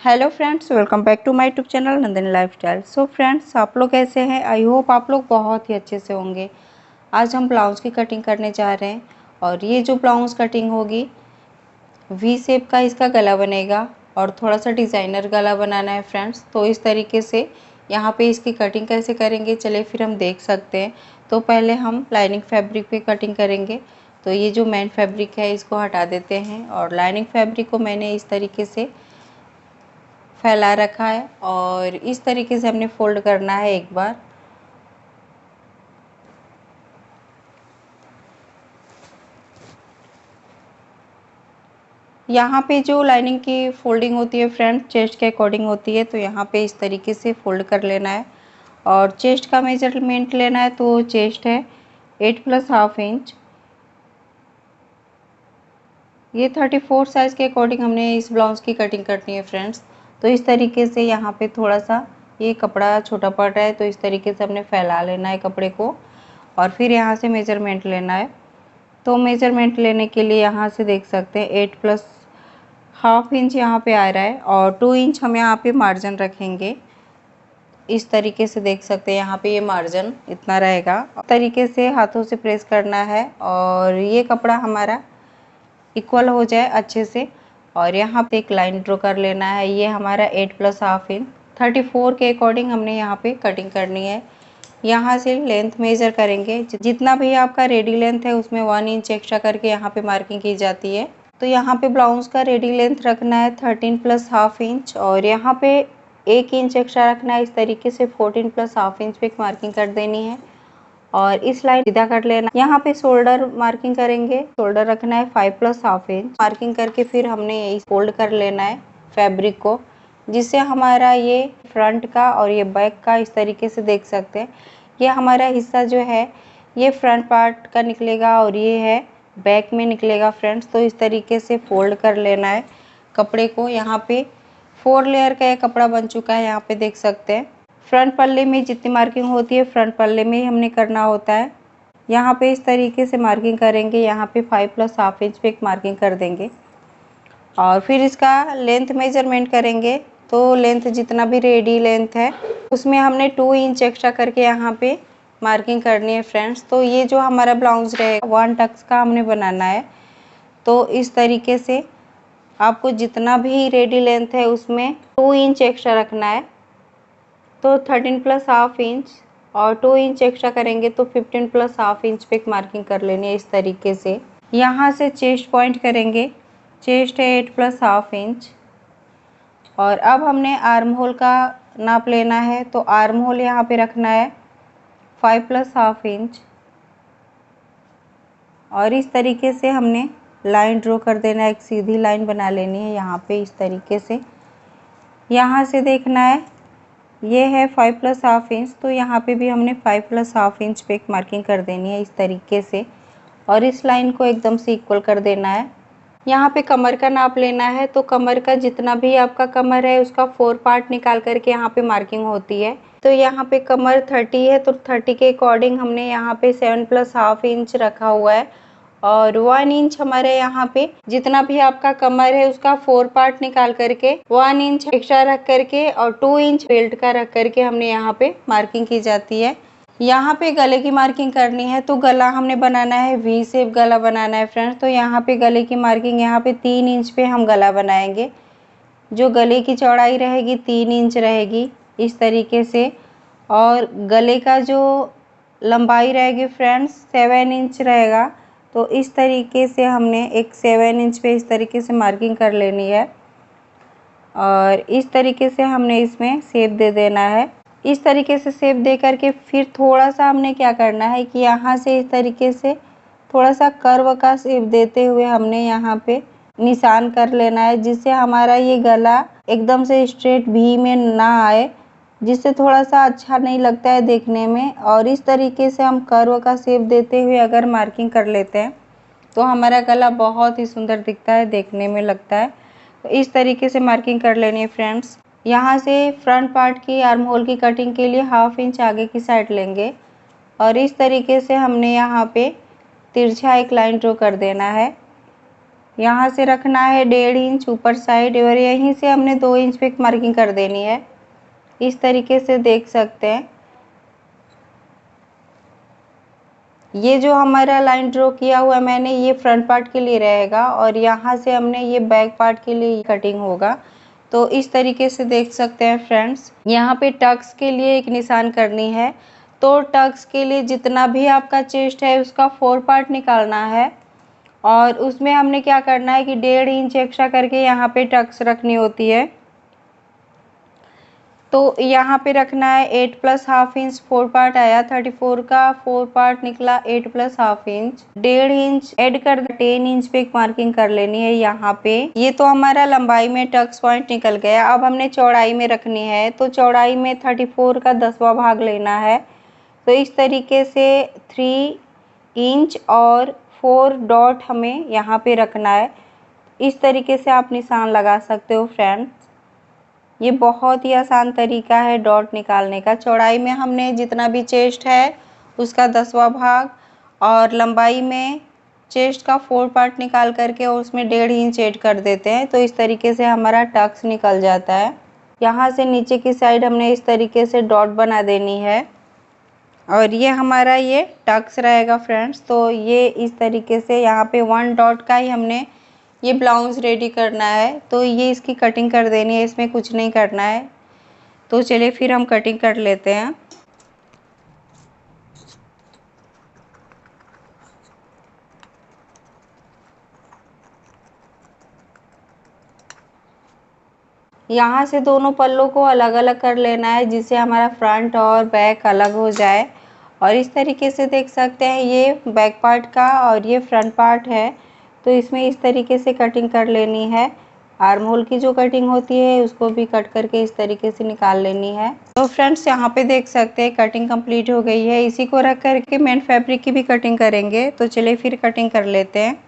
Hello friends, welcome back to my YouTube channel Nandini lifestyle. So friends, आप लोग कैसे हैं? आई होप आप लोग बहुत ही अच्छे से होंगे। आज हम ब्लाउज़ की कटिंग करने जा रहे हैं और ये जो ब्लाउज़ कटिंग होगी वी शेप का इसका गला बनेगा और थोड़ा सा डिज़ाइनर गला बनाना है फ्रेंड्स। तो इस तरीके से यहाँ पे इसकी कटिंग कैसे करेंगे चलिए फिर हम देख सकते हैं। तो पहले हम लाइनिंग फैब्रिक पे कटिंग करेंगे। तो ये जो मेन फैब्रिक है इसको हटा देते हैं और लाइनिंग फैब्रिक को मैंने इस तरीके से फैला रखा है और इस तरीके से हमने फोल्ड करना है एक बार। यहाँ पे जो लाइनिंग की फोल्डिंग होती है फ्रंट चेस्ट के अकॉर्डिंग होती है, तो यहाँ पे इस तरीके से फोल्ड कर लेना है और चेस्ट का मेजरमेंट लेना है। तो चेस्ट है 8 + ½ इंच। ये 34 साइज़ के अकॉर्डिंग हमने इस ब्लाउज़ की कटिंग करनी है फ्रेंड्स। तो इस तरीके से यहाँ पे थोड़ा सा ये कपड़ा छोटा पड़ रहा है, तो इस तरीके से हमने फैला लेना है कपड़े को और फिर यहाँ से मेजरमेंट लेना है। तो मेजरमेंट लेने के लिए यहाँ से देख सकते हैं 8 + ½ इंच यहाँ पे आ रहा है और 2 इंच हम यहाँ पे मार्जिन रखेंगे। इस तरीके से देख सकते हैं यहाँ पे ये मार्जिन इतना रहेगा। इस तरीके से हाथों से प्रेस करना है और ये कपड़ा हमारा इक्वल हो जाए अच्छे से और यहाँ पे एक लाइन ड्रॉ कर लेना है। ये हमारा 8 + ½ इंच 34 के अकॉर्डिंग हमने यहाँ पे कटिंग करनी है। यहाँ से लेंथ मेजर करेंगे, जितना भी आपका रेडी लेंथ है उसमें 1 इंच एक्स्ट्रा करके यहाँ पे मार्किंग की जाती है। तो यहाँ पे ब्लाउज का रेडी लेंथ रखना है 13 + ½ इंच और यहाँ पे 1 इंच एक्स्ट्रा रखना है। इस तरीके से 14 + ½ इंच पे मार्किंग कर देनी है और इस लाइन सीधा कर लेना। यहाँ पे शोल्डर मार्किंग करेंगे, शोल्डर रखना है 5 + ½ इंच। मार्किंग करके फिर हमने यही फोल्ड कर लेना है फैब्रिक को, जिससे हमारा ये फ्रंट का और ये बैक का इस तरीके से देख सकते हैं। ये हमारा हिस्सा जो है ये फ्रंट पार्ट का निकलेगा और ये है बैक में निकलेगा फ्रेंड्स। तो इस तरीके से फोल्ड कर लेना है कपड़े को। यहाँ पे 4 लेयर का ये कपड़ा बन चुका है, यहाँ पे देख सकते हैं। फ्रंट पल्ले में जितनी मार्किंग होती है फ्रंट पल्ले में ही हमने करना होता है। यहाँ पे इस तरीके से मार्किंग करेंगे, यहाँ पे 5 + ½ इंच पे एक मार्किंग कर देंगे और फिर इसका लेंथ मेजरमेंट करेंगे। तो लेंथ जितना भी रेडी लेंथ है उसमें हमने 2 इंच एक्स्ट्रा करके यहाँ पे मार्किंग करनी है फ्रेंड्स। तो ये जो हमारा ब्लाउज रहेगा 1 टक्स का हमने बनाना है। तो इस तरीके से आपको जितना भी रेडी लेंथ है उसमें 2 इंच एक्स्ट्रा रखना है। तो 13 + ½ इंच और 2 इंच एक्स्ट्रा करेंगे तो 15 + ½ इंच पे मार्किंग कर लेनी है इस तरीके से। यहाँ से चेस्ट पॉइंट करेंगे, चेस्ट है 8 + ½ इंच और अब हमने आर्म होल का नाप लेना है। तो आर्म होल यहाँ पे रखना है 5 + ½ इंच और इस तरीके से हमने लाइन ड्रॉ कर देना है, एक सीधी लाइन बना लेनी है यहाँ पे इस तरीके से। यहाँ से देखना है ये है 5 + ½ इंच, तो यहाँ पे भी हमने 5 + ½ इंच पे एक मार्किंग कर देनी है इस तरीके से और इस लाइन को एकदम से इक्वल कर देना है। यहाँ पे कमर का नाप लेना है। तो कमर का जितना भी आपका कमर है उसका 4 पार्ट निकाल करके यहाँ पे मार्किंग होती है। तो यहाँ पे कमर 30 है, तो 30 के अकॉर्डिंग हमने यहाँ पे 7 + ½ इंच रखा हुआ है और 1 इंच हमारे यहाँ पे जितना भी आपका कमर है उसका 4 पार्ट निकाल करके 1 इंच एक्स्ट्रा रख करके और 2 इंच बेल्ट का रख करके हमने यहाँ पे मार्किंग की जाती है। यहाँ पे गले की मार्किंग करनी है। तो गला हमने बनाना है, वी शेप गला बनाना है फ्रेंड्स। तो यहाँ पे गले की मार्किंग यहाँ पे 3 इंच पे हम गला बनाएंगे। जो गले की चौड़ाई रहेगी 3 इंच रहेगी इस तरीके से और गले का जो लंबाई रहेगी फ्रेंड्स 7 इंच रहेगा। तो इस तरीके से हमने एक 7 इंच पे इस तरीके से मार्किंग कर लेनी है और इस तरीके से हमने इसमें शेप दे देना है। इस तरीके से शेप दे करके फिर थोड़ा सा हमने क्या करना है कि यहाँ से इस तरीके से थोड़ा सा कर्व का शेप देते हुए हमने यहाँ पे निशान कर लेना है, जिससे हमारा ये गला एकदम से स्ट्रेट वी में ना आए, जिससे थोड़ा सा अच्छा नहीं लगता है देखने में। और इस तरीके से हम कर्व का शेप देते हुए अगर मार्किंग कर लेते हैं तो हमारा गला बहुत ही सुंदर दिखता है, देखने में लगता है। तो इस तरीके से मार्किंग कर लेनी है फ्रेंड्स। यहाँ से फ्रंट पार्ट की आर्म होल की कटिंग के लिए 1/2 इंच आगे की साइड लेंगे और इस तरीके से हमने यहाँ पे तिरछा एक लाइन ड्रॉ कर देना है। यहाँ से रखना है 1.5 इंच ऊपर साइड और यहीं से हमने 2 इंच पे मार्किंग कर देनी है। इस तरीके से देख सकते हैं। ये जो हमारा लाइन ड्रॉ किया हुआ है मैंने, ये फ्रंट पार्ट के लिए रहेगा और यहाँ से हमने ये बैक पार्ट के लिए कटिंग होगा। तो इस तरीके से देख सकते हैं फ्रेंड्स। यहाँ पे टक्स के लिए एक निशान करनी है। तो टक्स के लिए जितना भी आपका चेस्ट है उसका 4 पार्ट निकालना है और उसमें हमने क्या करना है कि 1.5 इंच एक्स्ट्रा करके यहाँ पे टक्स रखनी होती है। तो यहाँ पे रखना है 8 प्लस हाफ इंच। 4 पार्ट आया 34 का, 4 पार्ट निकला 8 plus half inch. 1.5 inch add कर 10 इंच पे एक मार्किंग कर लेनी है यहाँ पे। ये तो हमारा लंबाई में टक्स पॉइंट निकल गया। अब हमने चौड़ाई में रखनी है। तो चौड़ाई में 34 का 10वां भाग लेना है। तो इस तरीके से 3 इंच और 4 डॉट हमें यहाँ पे रखना है। इस तरीके से आप निशान लगा सकते हो फ्रेंड्स। ये बहुत ही आसान तरीका है डॉट निकालने का। चौड़ाई में हमने जितना भी चेस्ट है उसका 10वां भाग और लंबाई में चेस्ट का 4 पार्ट निकाल करके और उसमें 1.5 इंच ऐड कर देते हैं। तो इस तरीके से हमारा टक्स निकल जाता है। यहाँ से नीचे की साइड हमने इस तरीके से डॉट बना देनी है और ये हमारा ये टक्स रहेगा फ्रेंड्स। तो ये इस तरीके से यहाँ पे 1 डॉट का ही हमने ये ब्लाउज रेडी करना है। तो ये इसकी कटिंग कर देनी है, इसमें कुछ नहीं करना है। तो चलिए फिर हम कटिंग कर लेते हैं। यहाँ से दोनों पल्लों को अलग अलग कर लेना है जिससे हमारा फ्रंट और बैक अलग हो जाए। और इस तरीके से देख सकते हैं ये बैक पार्ट का और ये फ्रंट पार्ट है। तो इसमें इस तरीके से कटिंग कर लेनी है। आर्म होल की जो कटिंग होती है उसको भी कट करके इस तरीके से निकाल लेनी है। तो फ्रेंड्स यहाँ पे देख सकते हैं कटिंग कंप्लीट हो गई है। इसी को रख करके मेन फैब्रिक की भी कटिंग करेंगे। तो चलिए फिर कटिंग कर लेते हैं।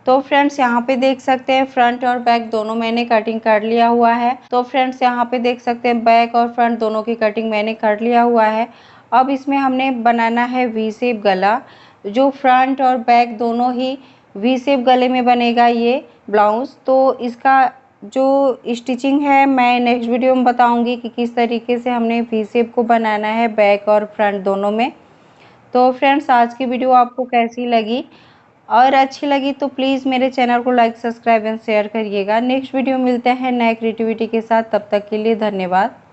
तो फ्रेंड्स यहाँ पे देख सकते हैं फ्रंट और बैक दोनों मैंने कटिंग कर लिया हुआ है। तो फ्रेंड्स यहाँ पे देख सकते हैं बैक और फ्रंट दोनों की कटिंग मैंने कर लिया हुआ है। अब इसमें हमने बनाना है वी शेप गला। जो फ्रंट और बैक दोनों ही वी शेप गले में बनेगा ये ब्लाउज। तो इसका जो स्टिचिंग है मैं नेक्स्ट वीडियो में बताऊंगी कि किस तरीके से हमने वी शेप को बनाना है बैक और फ्रंट दोनों में। तो फ्रेंड्स आज की वीडियो आपको कैसी लगी और अच्छी लगी तो प्लीज़ मेरे चैनल को लाइक सब्सक्राइब एंड शेयर करिएगा। नेक्स्ट वीडियो मिलते हैं नए क्रिएटिविटी के साथ। तब तक के लिए धन्यवाद।